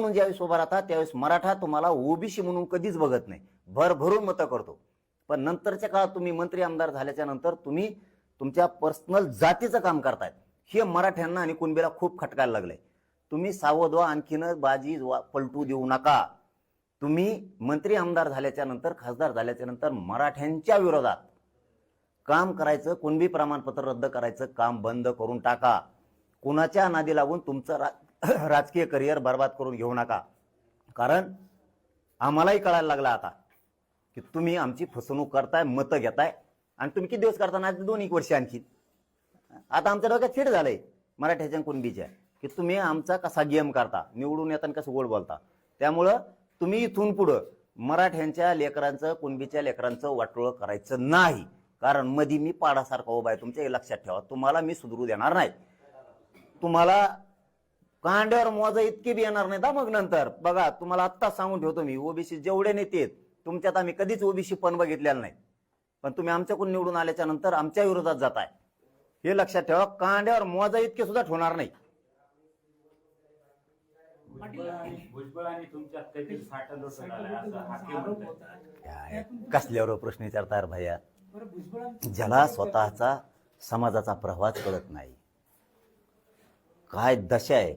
म्हणून ज्यावेळेस उभा राहता त्यावेळेस मराठा तुम्हाला ओबीसी म्हणून कधीच बघत नाही, भरभरून मतं करतो. पण नंतरच्या काळात तुम्ही मंत्री आमदार झाल्याच्या नंतर तुम्ही तुमच्या पर्सनल जातीचं काम करतायत. हे मराठ्यांना आणि कुणबीला खूप खटकायला लागलंय. तुम्ही सावध व्हा, आणखीन बाजी पलटू देऊ नका. तुम्ही मंत्री आमदार झाल्याच्या नंतर, खासदार झाल्याच्या नंतर मराठ्यांच्या विरोधात काम करायचं, कुणबी प्रमाणपत्र रद्द करायचं काम बंद करून टाका. कुणाच्या नादी लागून तुमचं राजकीय करिअर बर्बाद करून घेऊ नका. कारण आम्हालाही कळायला लागला आता की तुम्ही आमची फसवणूक करताय, मतं घेताय. आणि तुम्ही किती दिवस करता ना, 2-1 वर्ष आणखी. आता आमच्या डोक्यात फिट झालंय मराठ्याच्या कुणबीच्या की तुम्ही आमचा कसा गेम करता, निवडून येताना कसं गोड बोलता. त्यामुळं तुम्ही इथून पुढं मराठ्यांच्या लेकरांचं, कुणबीच्या लेकरांचं वाटोळं करायचं नाही. कारण मधी मी पाडासारखा उभा आहे, तुमच्या हे लक्षात ठेवा. तुम्हाला मी सुधरू देणार नाही. तुम्हाला कांड्यावर मोजा इतके बी येणार नाही. मग नंतर बघा, तुम्हाला आत्ताच सांगून ठेवतो मी, ओबीसी जेवढे नेते आहेत तुमच्यात आम्ही कधीच ओबीसी पण बघितलेला नाही. पण तुम्ही आमच्याकडून निवडून आल्याच्या नंतर आमच्या विरोधात जाताय, हे लक्षात ठेवा. कांड्यावर मोजा इतके सुद्धा ठेवणार नाही. कसल्यावर प्रश्न विचारताय भैया? ज्याला स्वतःचा समाजाचा प्रवास कळत नाही, काय दशा आहे.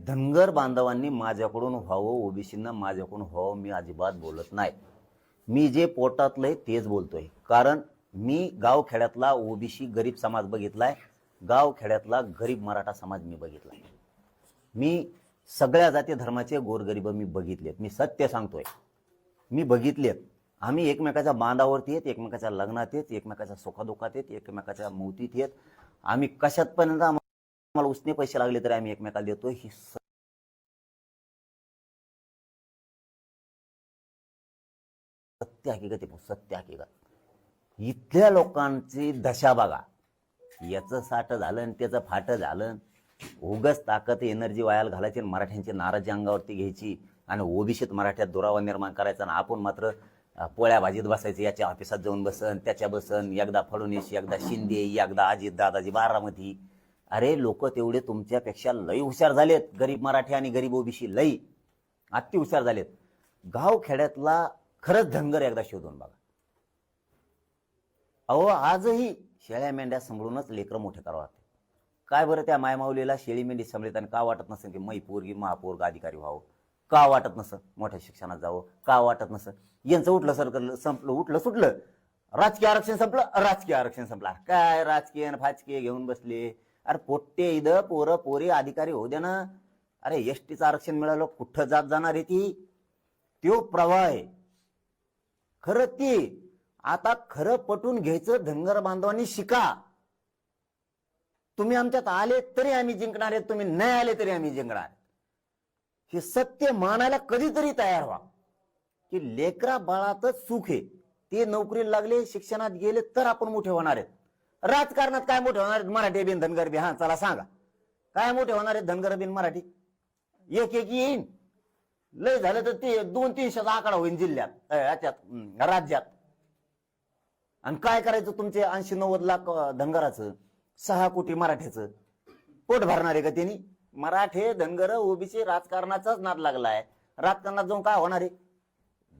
धनगर बांधवांनी माझ्याकडून व्हावं, ओबीसींना माझ्याकडून व्हावं, मी अजिबात बोलत नाही. मी जे पोटातलंय तेच बोलतोय. कारण मी गावखेड्यातला ओबीसी गरीब समाज बघितलाय, गावखेड्यातला गरीब मराठा समाज मी बघितलाय. मी सगळ्या जाती धर्माचे गोरगरीब मी बघितलेत. मी सत्य सांगतोय, मी बघितलेत. आम्ही एकमेकाच्या बांधावरती येत, एकमेकाच्या लग्नात येत, एकमेकाच्या सुखादुखात येत, एकमेकाच्या मौतीत येत. आम्ही कशात पण आम्हाला उसने पैसे लागले तरी आम्ही एकमेकाला देतो. ही सत्य हकीकत आहे, सत्य हकीकत. इथल्या लोकांची दशा बघा. याचं साठ झालं आणि त्याचं फाट झालं. उगच ताकद एनर्जी वायाला घालायची, मराठ्यांची नाराजी अंगावरती घ्यायची आणि ओबीसीत मराठ्यात दुरावा निर्माण करायचा. आणि आपण मात्र पोळ्या भाजीत बसायचं. याच्या ऑफिसात जाऊन बसन, त्याच्या बसन, एकदा फडणवीस, एकदा शिंदे, एकदा अजित दादाजी बारामती. अरे लोक तेवढे तुमच्यापेक्षा लई हुशार झालेत. गरीब मराठी आणि गरीब ओबीसी लई अति हुशार झालेत. गाव खेड्यातला खरंच धनगर एकदा शोधून बघा. अहो आजही शेळ्या मेंढ्या सांभाळूनच लेकरं मोठे करावं लागते. काय बरं त्या मायमाऊलीला शेळी मेंढी सांभाळताना का वाटत नसेल की मै पोरगी महापोरग अधिकारी व्हावं? का वाटत नसं मोठ्या शिक्षणात जावं? का वाटत नसं? यांचं उठलं सरकलं संपलं, उठलं सुटलं, राजकीय आरक्षण संपलं, राजकीय आरक्षण संपलं. काय राजकीय फाचकीय घेऊन बसले? अरे पोट्टे इथं पोरं पोरी अधिकारी होऊ द्या ना. अरे एसटीचं आरक्षण मिळालं, कुठं जात जाणार आहे ती? तो प्रवाह आहे खरं. ती आता खरं पटून घ्यायचं. धनगर बांधवांनी शिका. तुम्ही आमच्यात आले तरी आम्ही जिंकणार आहेत, तुम्ही नाही आले तरी आम्ही जिंकणार. हे सत्य मानायला कधीतरी तयार व्हा की लेकरा बाळातच सुख आहे. ते नोकरीला लागले, शिक्षणात गेले तर आपण मोठे होणार आहेत. राजकारणात काय मोठे होणार आहेत? मराठी बिन धनगर बी. हा चला सांगा, काय मोठे होणार आहेत धनगर बिन मराठी? एक येईन, लय झालं तर ते 200-300चा आकडा होईल जिल्ह्यात, राज्यात. आणि काय करायचं तुमचे 80-90 लाख धनगराचं, 6 कोटी मराठ्याचं पोट भरणार आहे का त्यांनी? मराठे धनगर ओबीसी राजकारणाचाच नाद लागलाय. राजकारणात जाऊन काय होणार आहे?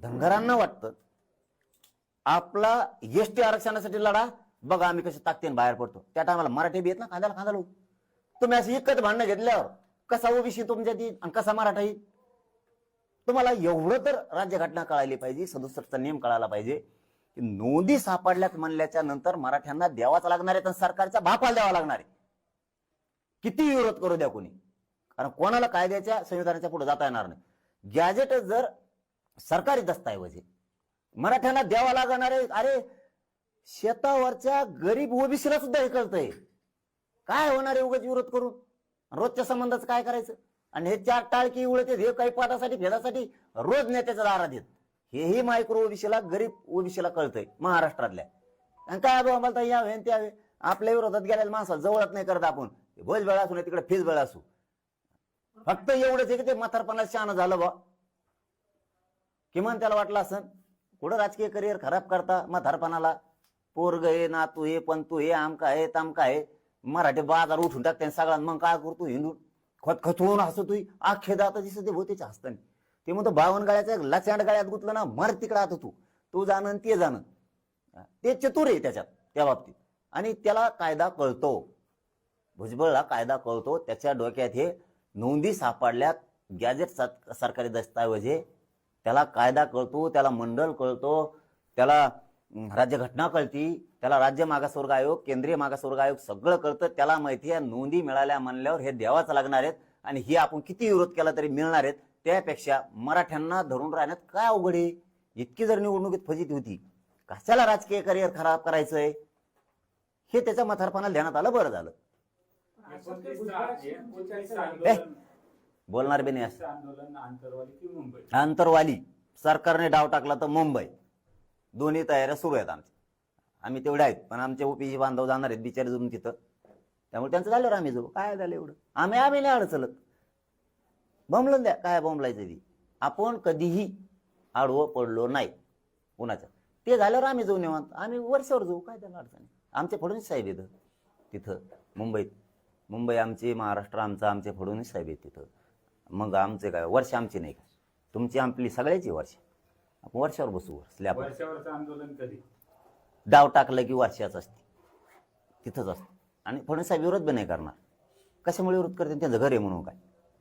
धनगरांना वाटतं आपला एसटी आरक्षणासाठी लढा, बघा आम्ही कसे ताकदीने बाहेर पडतो. त्या टायमाला मराठी बी येत ना, खांद्याला खांदा लावून. तुम्ही असं एकच भांडणं घेतल्यावर कसा ओबीसी तुमच्यात येईल आणि कसा मराठा येईल? तुम्हाला एवढं तर राज्यघटना कळायला पाहिजे, 67चा नियम कळायला पाहिजे की नोंदी सापडल्यात म्हणल्याच्या नंतर मराठ्यांना द्यावाच लागणार आहे, तर सरकारच्या बापाला द्यावा लागणार आहे. किती विरोध करू द्या कोणी, कारण कोणाला कायद्याच्या संविधानाच्या पुढे जाता येणार नाही. गॅजेट जर सरकारी दस्तऐवज मराठ्यांना द्यावा लागणार आहे. अरे शेतावरच्या गरीब ओबीसीला सुद्धा हे कळतंय. काय होणार आहे उगाच विरोध करून? रोजच्या संबंधाचं काय करायचं? आणि हे 4 टाळकी उडते, हे काही पदासाठी फेदासाठी रोज नेत्याच्या दारात येत. हेही मायक्रो ओबीसीला, गरीब ओबीसीला कळतंय महाराष्ट्रातल्या. आणि काय बाबा आम्हाला यावे त्यावे, आपल्या विरोधात गेलेल्या माणसाला जवळच नाही करत आपण. भोजबळ असू नाही तिकडे फिजबळ असू, फक्त एवढंच आहे की ते म्हातारपणाला शहाणं झालं बा. किमान त्याला वाटलं असं कुठं राजकीय करिअर खराब करता म्हातारपणाला. पोरग हे नातू हे पंतू हे आमका आहे तामका आहे, मराठी बाजार उठून टाकते सगळ्यांना. मग काय करतो हिंदू? खतखतून हसतोय, आखे दात दिसत भोवतेच्या हसताना. ते म्हणतो 52 गाळ्याच्या लचांड गाळ्यात गुतलं ना, मर तिकडे आता तू जाणं ते जाणं. ते चतुर आहे त्याच्यात त्या बाबतीत, आणि त्याला कायदा कळतो. भुजबळला कायदा कळतो. त्याच्या डोक्यात हे नोंदी सापडल्यात, गॅजेट सरकारी दस्तावेज, त्याला कायदा कळतो, त्याला मंडळ कळतो, त्याला राज्यघटना कळती, त्याला राज्य मागासवर्ग आयोग, केंद्रीय मागासवर्ग आयोग सगळं कळतं. त्याला माहिती आहे नोंदी मिळाल्या म्हणल्यावर हे द्यावाच लागणार आहेत, आणि हे आपण किती विरोध केला तरी मिळणार आहेत. त्यापेक्षा मराठ्यांना धरून राहण्यात काय अवघड आहे? इतकी जर निवडणुकीत फजिती होती, कशाला राजकीय करिअर खराब करायचंय? हे त्याच्या म्हातारपणाला ध्यानात आलं, बरं झालं. बोलणार बी नाही असं. आंतरवाली सरकारने डाव टाकला तर मुंबई, दोन्ही तयाऱ्या सुरू आहेत आमच्या. आम्ही तेवढे आहेत, पण आमचे ओपीसी बांधव जाणार आहेत बिचारे जाऊन तिथं. त्यामुळे त्यांचं झाल्यावर आम्ही जाऊ. काय झालं एवढं? आम्ही नाही अडचलत. बोंबलून द्या, काय बोंबलायचं ती. आपण कधीही आडवं पडलो नाही कुणाच्या. ते झाल्यावर आम्ही जाऊ निवांत, आम्ही वर्षावर जाऊ, काय त्याला अडचण. आमचे फडणवीस साहेब येतं तिथं मुंबईत. मुंबई आमची, महाराष्ट्र आमचा, आमचे फडणवीस साहेब आहेत तिथं. मग आमचे काय वर्ष आमची नाही का? तुमची आपली सगळ्याची वर्ष. आपण वर्षावर बसू. वर्षावरचं आंदोलन कधी डाव टाकलं की वर्षाच असते, तिथंच असतं. आणि फडणवीस साहेब विरोध बी नाही करणार. कशामुळे विरोध करते? त्यांचं घर आहे म्हणून काय?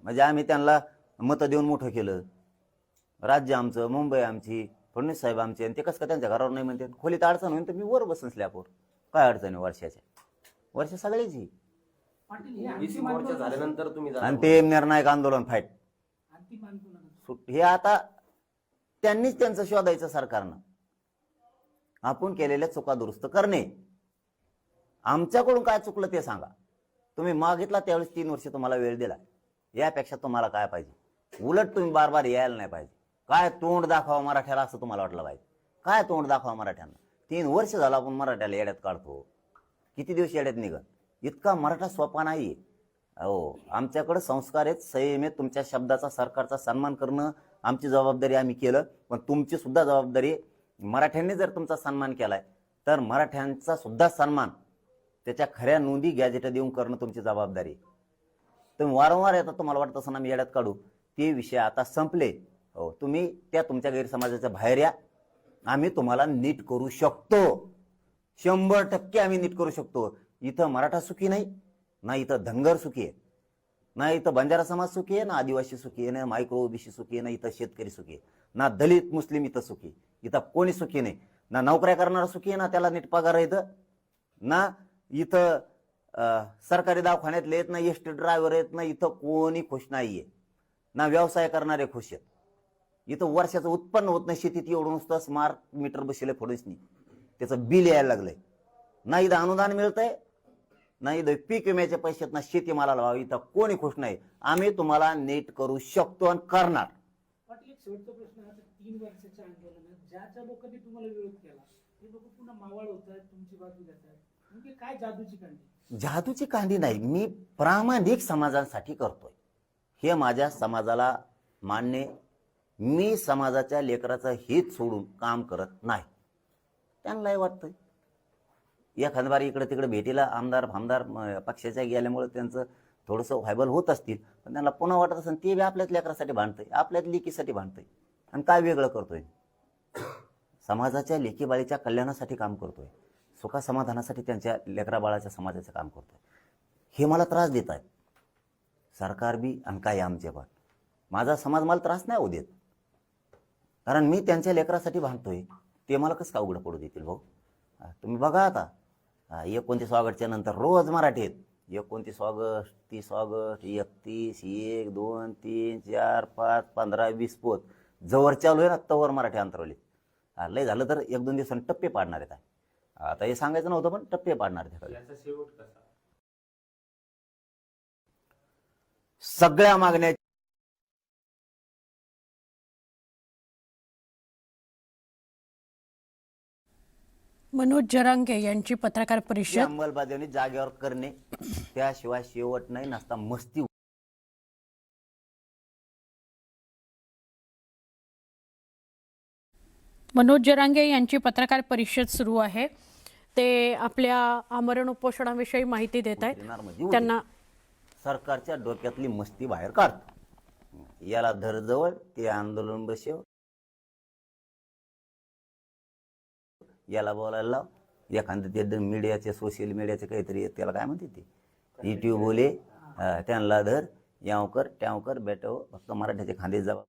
म्हणजे आम्ही त्यांना मतं देऊन मोठं केलं. राज्य आमचं, मुंबई आमची, फडणवीस साहेब आमचे, आणि ते कसं का त्यांच्या घरावर नाही म्हणते? खोलीत अडचण होईल तर मी वर बसून स्लॅपवर. काय अडचण आहे वर्षाच्या? वर्ष सगळ्याची. झाल्यानंतर तुम्ही आणि ते निर्णायक आंदोलन फाईट हे आता त्यांनीच त्यांचं शोधायचं सरकारनं. आपण केलेल्या चुका दुरुस्त करणे. आमच्याकडून काय चुकलं ते सांगा. तुम्ही मागितला त्यावेळेस 3 वर्ष तुम्हाला वेळ दिला. यापेक्षा तुम्हाला काय पाहिजे? उलट तुम्ही बार बार यायला नाही पाहिजे. काय तोंड दाखवा मराठ्याला असं तुम्हाला वाटलं पाहिजे. काय तोंड दाखवा मराठ्यांना? 3 वर्ष झालं आपण मराठ्याला येड्यात काढतो. किती दिवस येड्यात निघत? इतका मराठा सोपा नाहीये. हो, आमच्याकडे संस्कार आहेत, संयम आहेत. तुमच्या शब्दाचा, सरकारचा सन्मान करणं आमची जबाबदारी, आम्ही केलं. पण तुमची सुद्धा जबाबदारी, मराठ्यांनी जर तुमचा सन्मान केलाय तर मराठ्यांचा सुद्धा सन्मान, त्याच्या खऱ्या नोंदी गॅजेट देऊन करणं तुमची जबाबदारी. तुम्ही वारंवार येतात, तुम्हाला वाटत असं आम्ही येड्यात काढू. ते विषय आता संपले. हो, तुम्ही त्या तुमच्या गैरसमाजाच्या बाहेर या. आम्ही तुम्हाला नीट करू शकतो. 100% आम्ही नीट करू शकतो. इथं मराठा सुखी नाही, ना इथं धनगर सुखी आहे, ना इथं बंजारा समाज सुखी आहे, ना आदिवासी सुखी आहे, ना मायक्रो ओबीसी सुखी आहे, ना इथं शेतकरी सुखी आहे, ना दलित मुस्लिम इथं सुखी. इथं कोणी सुखी नाही. ना नोकऱ्या करणारा सुखी आहे, ना त्याला नीट पगार आहे इथं, ना इथं सरकारी दवाखान्यातले आहेत, ना एसटी ड्रायव्हर आहेत, ना इथं कोणी खुश नाहीये, ना व्यवसाय करणारे खुश आहेत. इथं वर्षाचं उत्पन्न होत नाही. शेतीत एवढं नुसतं स्मार्ट मीटर बसले फडणवीसनी, त्याचं बिल यायला लागलंय. ना इथं अनुदान मिळतंय, ना इथं पीक विम्याचे पैसे, ना शेतीमालाला भाव. इथं कोणी खुश नाही. आम्ही तुम्हाला नीट करू शकतो आणि करणार. पाटील, एक शेवटचा प्रश्न आहे. 3 वर्षाच्या आंदोलनात ज्या लोकांनी तुम्हाला विरोध केला ते लोक पुन्हा मावळ होत आहेत, तुमची बाजू घेत आहेत. म्हणजे काय जादूची कांडी? जादूची कांडी नाही. मी प्रामाणिक समाजासाठी करतोय. हे माझ्या समाजाला मान्य. मी समाजाच्या लेकराचं हित सोडून काम करत नाही. त्यांनाही वाटतंय. एखाद्या बारी इकडे तिकडे भेटीला आमदार पक्षाच्या गेल्यामुळे त्यांचं थोडंसं व्हायबल होत असतील, पण त्यांना पुन्हा वाटत असेल ते बी आपल्याच लेकरासाठी भांडतंय, आपल्याच लेकीसाठी भांडतंय. आणि काय वेगळं करतोय? समाजाच्या लेकीबाळीच्या कल्याणासाठी काम करतोय, सुखा समाधानासाठी त्यांच्या लेकरा बाळाच्या समाजाचं काम करतोय. हे मला त्रास देत आहेत सरकार बी आणि काय आमचे पण. माझा समाज मला त्रास नाही होऊ देत, कारण मी त्यांच्या लेकरासाठी भांडतोय. ते मला कसं का उघडं पडू देतील भाऊ? तुम्ही बघा आता 29 ऑगस्टच्या नंतर रोज मराठी आहेत. 29 ऑगस्ट, 30 ऑगस्ट, 31, 1, 2, 3, 4, 5, 15, 20 पोत जवळ चालू आहे ना, तवर मराठी अंतरवली. लय झालं तर 1-2 दिवसांनी टप्पे पाडणार आहेत. आता हे सांगायचं नव्हतं, पण टप्पे पाडणार आहेत. याचा शेवट कसा? सगळ्या मागण्या मनोज जरांगे यांची पत्रकार परिषद. अंमलबजावणी जागेवर करणे, त्याशिवाय शेवट नाही. नसता मस्ती. मनोज जरांगे यांची पत्रकार परिषद सुरू आहे. ते आपल्या आमरण उपोषणाविषयी माहिती देत आहेत. त्यांना सरकारच्या डोक्यातली मस्ती बाहेर काढतो. याला धर जवळ, ते आंदोलन बसव, याला बोलायला लाव. एखादं ते मीडियाचे सोशल मीडियाचे काहीतरी त्याला काय म्हणते ते युट्यूब बोले, त्यांना धर, याव कर त्याव कर, बेटा फक्त मराठ्याचे खांदे जावा.